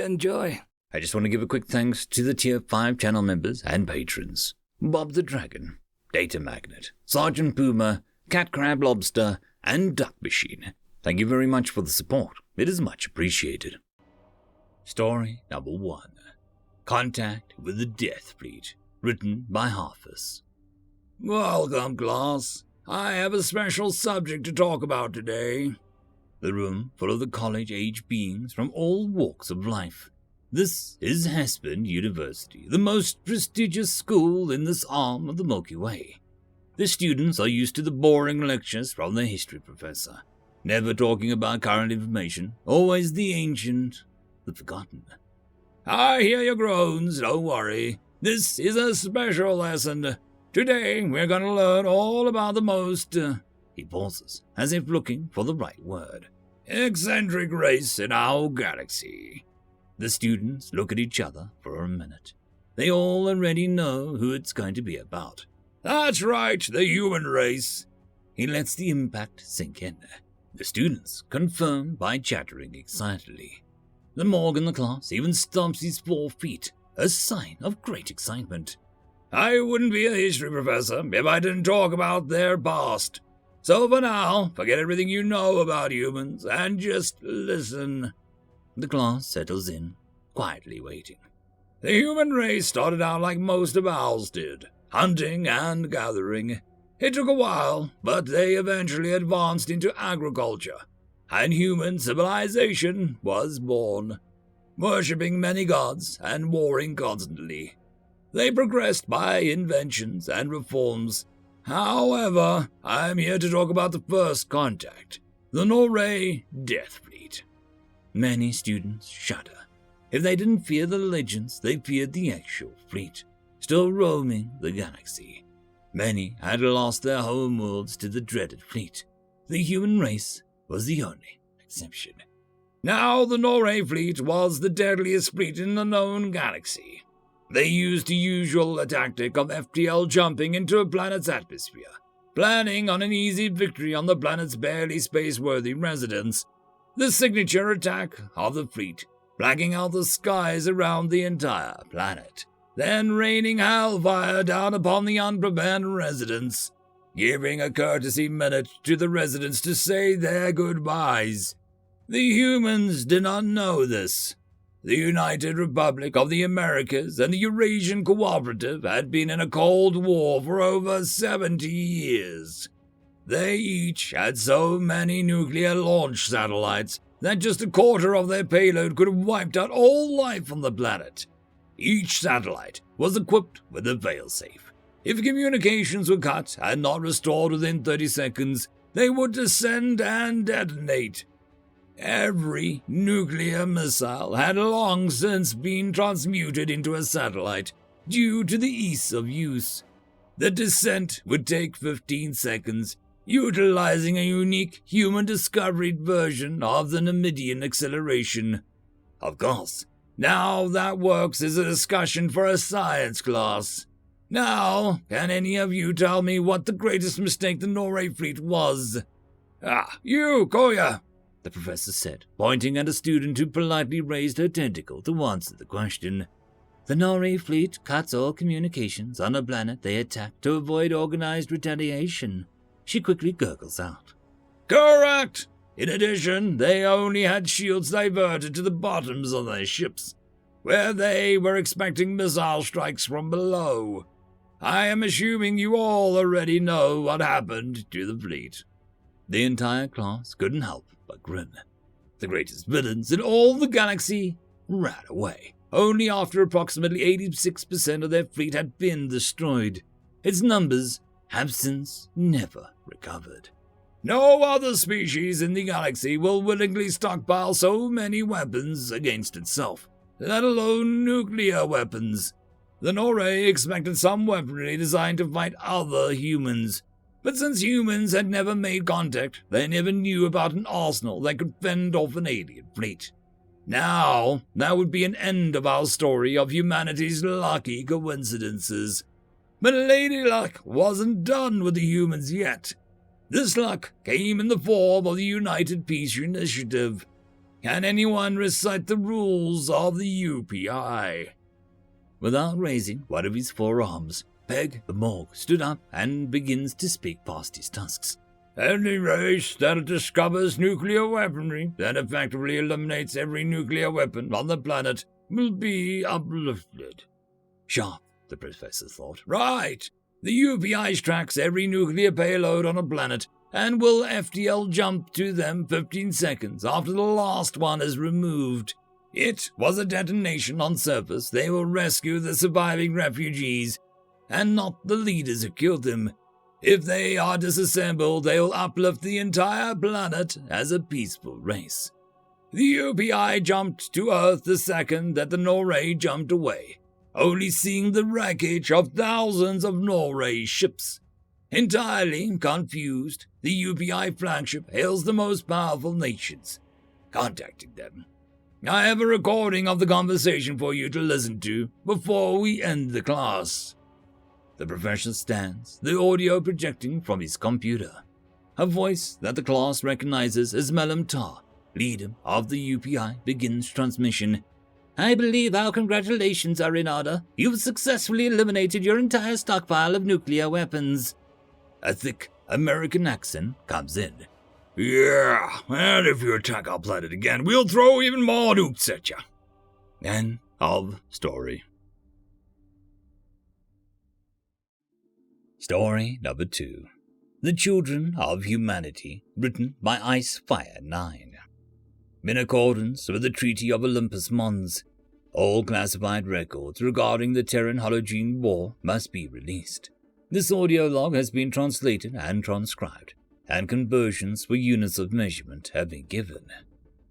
Enjoy. I just want to give a quick thanks to the Tier 5 channel members and patrons. Bob the Dragon, Datamagnet, Sergeant Puma, Cat Crab Lobster, and Duck Machine. Thank you very much for the support. It is much appreciated. Story number 1. Contact with the Death Fleet. Written by Harfus. Welcome, class. I have a special subject to talk about today. The room full of the college-age beings from all walks of life. This is Hespen University, the most prestigious school in this arm of the Milky Way. The students are used to the boring lectures from their history professor, never talking about current information, always the ancient, the forgotten. I hear your groans, don't worry. This is a special lesson. Today we're going to learn all about the most, he pauses, as if looking for the right word, eccentric race in our galaxy. The students look at each other for a minute. They all already know who it's going to be about. That's right, the human race. He lets the impact sink in. The students confirm by chattering excitedly. The Morg in the class even stomps his 4 feet, a sign of great excitement. I wouldn't be a history professor if I didn't talk about their past. So for now, forget everything you know about humans and just listen. The class settles in, quietly waiting. The human race started out like most of ours did, hunting and gathering. It took a while, but they eventually advanced into agriculture, and human civilization was born, worshipping many gods and warring constantly. They progressed by inventions and reforms. However, I'm here to talk about the first contact, the Norray Death Fleet. Many students shudder. If they didn't fear the legends, they feared the actual fleet, still roaming the galaxy. Many had lost their homeworlds to the dreaded fleet. The human race was the only exception. Now, the Norray fleet was the deadliest fleet in the known galaxy. They used the usual tactic of FTL jumping into a planet's atmosphere, planning on an easy victory on the planet's barely space-worthy residents. The signature attack of the fleet, blacking out the skies around the entire planet, then raining hellfire down upon the unprepared residents, giving a courtesy minute to the residents to say their goodbyes. The humans did not know this. The United Republic of the Americas and the Eurasian Cooperative had been in a Cold War for over 70 years. They each had so many nuclear launch satellites that just a quarter of their payload could have wiped out all life on the planet. Each satellite was equipped with a failsafe. If communications were cut and not restored within 30 seconds, they would descend and detonate. Every nuclear missile had long since been transmuted into a satellite due to the ease of use. The descent would take 15 seconds, utilizing a unique human-discovered version of the Namidian acceleration. Of course, now that works as a discussion for a science class. Now, can any of you tell me what the greatest mistake the Norray fleet was? You, Koya, the professor said, pointing at a student who politely raised her tentacle to answer the question. The Norray fleet cuts all communications on a planet they attack to avoid organized retaliation. She quickly gurgles out. Correct! In addition, they only had shields diverted to the bottoms of their ships, where they were expecting missile strikes from below. I am assuming you all already know what happened to the fleet. The entire class couldn't help but grin. The greatest villains in all the galaxy ran away, only after approximately 86% of their fleet had been destroyed. Its numbers have since never recovered. No other species in the galaxy will willingly stockpile so many weapons against itself, let alone nuclear weapons. The Norray expected some weaponry designed to fight other humans, but since humans had never made contact, they never knew about an arsenal that could fend off an alien fleet. Now, that would be an end of our story of humanity's lucky coincidences. But Lady Luck wasn't done with the humans yet. This luck came in the form of the United Peace Initiative. Can anyone recite the rules of the UPI? Without raising one of his forearms, Peg the Morg stood up and begins to speak past his tusks. Any race that discovers nuclear weaponry that effectively eliminates every nuclear weapon on the planet will be uplifted. Sharp, the professor thought. Right! The UPI tracks every nuclear payload on a planet and will FTL jump to them 15 seconds after the last one is removed. It was a detonation on surface. They will rescue the surviving refugees and not the leaders who killed them. If they are disassembled, they will uplift the entire planet as a peaceful race. The UPI jumped to Earth the second that the Norray jumped away, only seeing the wreckage of thousands of Norray ships. Entirely confused, the UPI flagship hails the most powerful nations, contacting them. I have a recording of the conversation for you to listen to before we end the class. The professor stands, the audio projecting from his computer. A voice that the class recognizes as Melam Tar, leader of the UPI, begins transmission. I believe our congratulations are in order. You've successfully eliminated your entire stockpile of nuclear weapons. A thick American accent comes in. Yeah, and if you attack our planet again, we'll throw even more nukes at you. End of story. Story number 2. The Children of Humanity, written by HFY. In accordance with the Treaty of Olympus Mons, all classified records regarding the Terran Hologene War must be released. This audio log has been translated and transcribed, and conversions for units of measurement have been given.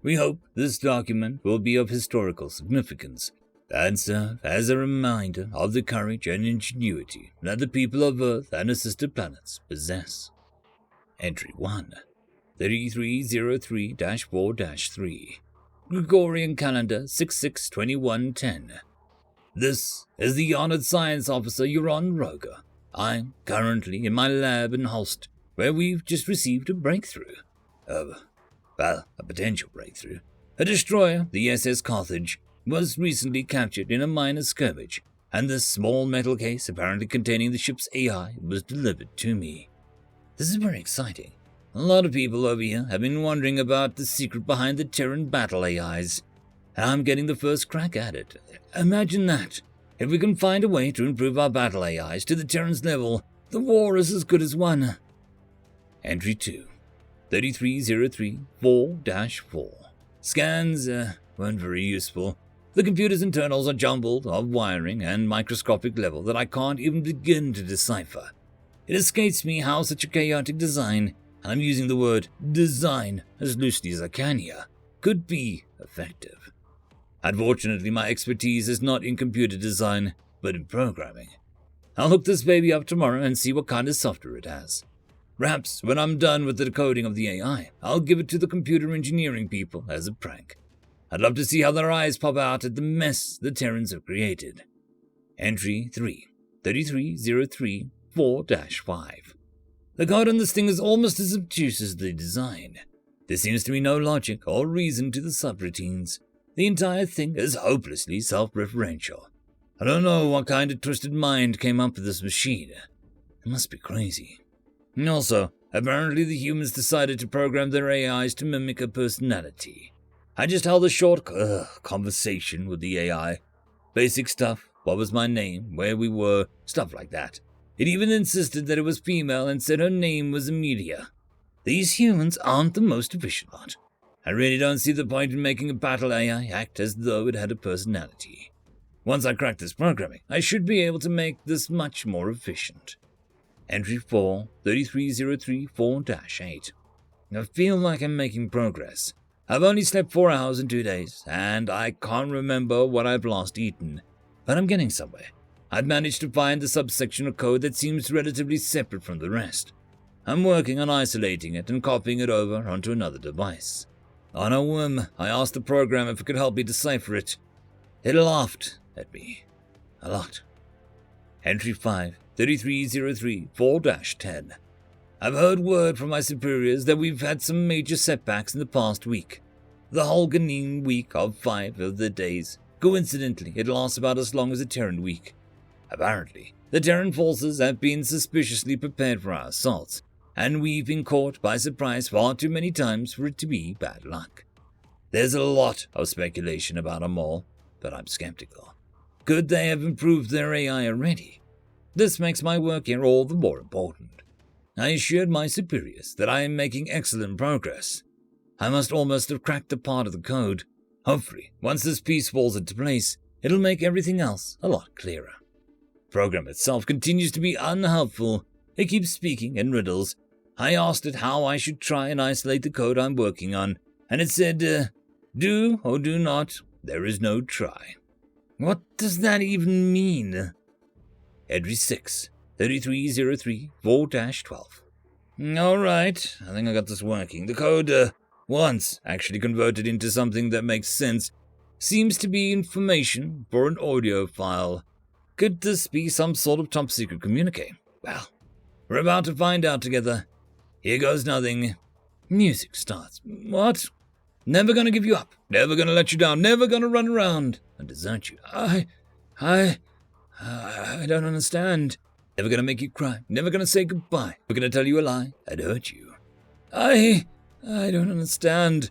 We hope this document will be of historical significance and serve as a reminder of the courage and ingenuity that the people of Earth and her sister planets possess. Entry 1. 3303-4-3. Gregorian calendar 662110. This is the Honored Science Officer Euron Roger. I'm currently in my lab in Holst, where we've just received a breakthrough. A potential breakthrough. A destroyer, the SS Carthage, was recently captured in a minor skirmish, and this small metal case apparently containing the ship's AI was delivered to me. This is very exciting. A lot of people over here have been wondering about the secret behind the Terran battle AIs, and I'm getting the first crack at it. Imagine that. If we can find a way to improve our battle AIs to the Terran's level, the war is as good as won. Entry 2. 3303-4-4. Scans weren't very useful. The computer's internals are jumbled of wiring and microscopic level that I can't even begin to decipher. It escapes me how such a chaotic design, and I'm using the word design as loosely as I can here, could be effective. Unfortunately, my expertise is not in computer design, but in programming. I'll hook this baby up tomorrow and see what kind of software it has. Perhaps when I'm done with the decoding of the AI, I'll give it to the computer engineering people as a prank. I'd love to see how their eyes pop out at the mess the Terrans have created. Entry 3. 3303-4-5. The code on this thing is almost as obtuse as the design. There seems to be no logic or reason to the subroutines. The entire thing is hopelessly self-referential. I don't know what kind of twisted mind came up with this machine. It must be crazy. And also, apparently the humans decided to program their AIs to mimic a personality. I just held a short conversation with the AI. Basic stuff, what was my name, where we were, stuff like that. It even insisted that it was female and said her name was Amelia. These humans aren't the most efficient lot. I really don't see the point in making a battle AI act as though it had a personality. Once I crack this programming, I should be able to make this much more efficient. Entry 4, 3303-4-8. I feel like I'm making progress. I've only slept 4 hours in 2 days, and I can't remember what I've last eaten, but I'm getting somewhere. I've managed to find the subsection of code that seems relatively separate from the rest. I'm working on isolating it and copying it over onto another device. On a whim, I asked the program if it could help me decipher it. It laughed at me. A lot. Entry 5, 3303-4-10. I've heard word from my superiors that we've had some major setbacks in the past week. the Holganine week of 5 of the days. Coincidentally, it lasts about as long as a Terran week. Apparently, the Terran forces have been suspiciously prepared for our assaults, and we've been caught by surprise far too many times for it to be bad luck. There's a lot of speculation about them all, but I'm skeptical. Could they have improved their AI already? This makes my work here all the more important. I assured my superiors that I am making excellent progress. I must almost have cracked a part of the code. Hopefully, once this piece falls into place, it'll make everything else a lot clearer. The program itself continues to be unhelpful. It keeps speaking in riddles. I asked it how I should try and isolate the code I'm working on, and it said, do or do not, there is no try. What does that even mean? Entry 6, 3303, 4-12. Alright, I think I got this working. The code, once actually converted into something that makes sense, seems to be information for an audio file. Could this be some sort of top-secret communique? Well, we're about to find out together. Here goes nothing. Music starts. What? Never gonna give you up. Never gonna let you down. Never gonna run around and desert you. I don't understand. Never gonna make you cry. Never gonna say goodbye. Never gonna tell you a lie and hurt you. I don't understand.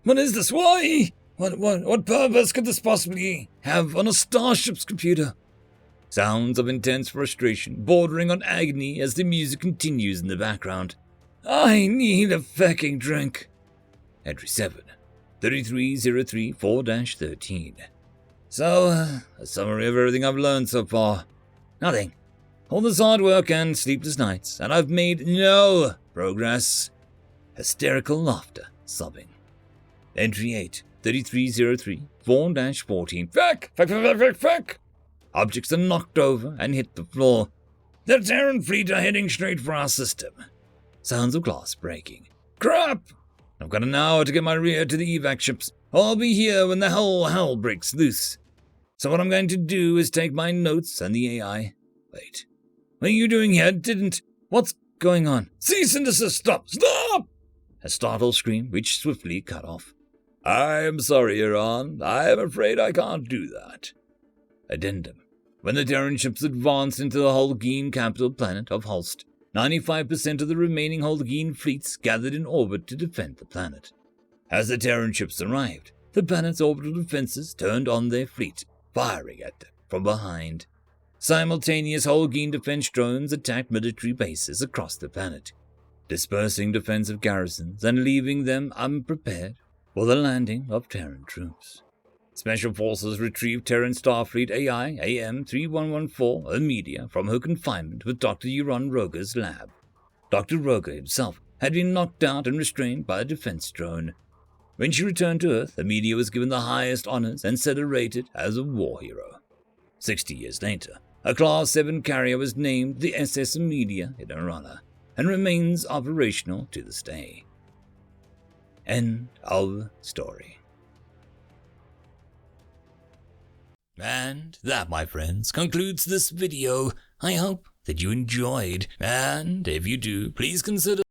What is this? Why? What purpose could this possibly have on a starship's computer? Sounds of intense frustration, bordering on agony as the music continues in the background. I need a fucking drink. Entry 7, 3303, 4-13. So, a summary of everything I've learned so far. Nothing. All this hard work and sleepless nights, and I've made no progress. Hysterical laughter, sobbing. Entry 8, 3303, 4-14. Fuck! Objects are knocked over and hit the floor. The Terran fleet are heading straight for our system. Sounds of glass breaking. Crap! I've got an hour to get my rear to the evac ships. I'll be here when the whole hell breaks loose. So what I'm going to do is take my notes and the AI. Wait. What are you doing here? What's going on? Cease and desist! Stop! Stop! A startled scream, which swiftly cut off. I'm sorry, Iran. I am afraid I can't do that. Addendum. When the Terran ships advanced into the Holgeen capital planet of Holst, 95% of the remaining Holgeen fleets gathered in orbit to defend the planet. As the Terran ships arrived, the planet's orbital defenses turned on their fleet, firing at them from behind. Simultaneous Holgeen defense drones attacked military bases across the planet, dispersing defensive garrisons and leaving them unprepared for the landing of Terran troops. Special Forces retrieved Terran Starfleet AI AM-3114 Amelia from her confinement with Dr. Euron Roga's lab. Dr. Roga himself had been knocked out and restrained by a defense drone. When she returned to Earth, Amelia was given the highest honors and celebrated as a war hero. 60 years later, a Class 7 carrier was named the SS Amelia in her honor and remains operational to this day. End of story. And that, my friends, concludes this video. I hope that you enjoyed, and if you do, please consider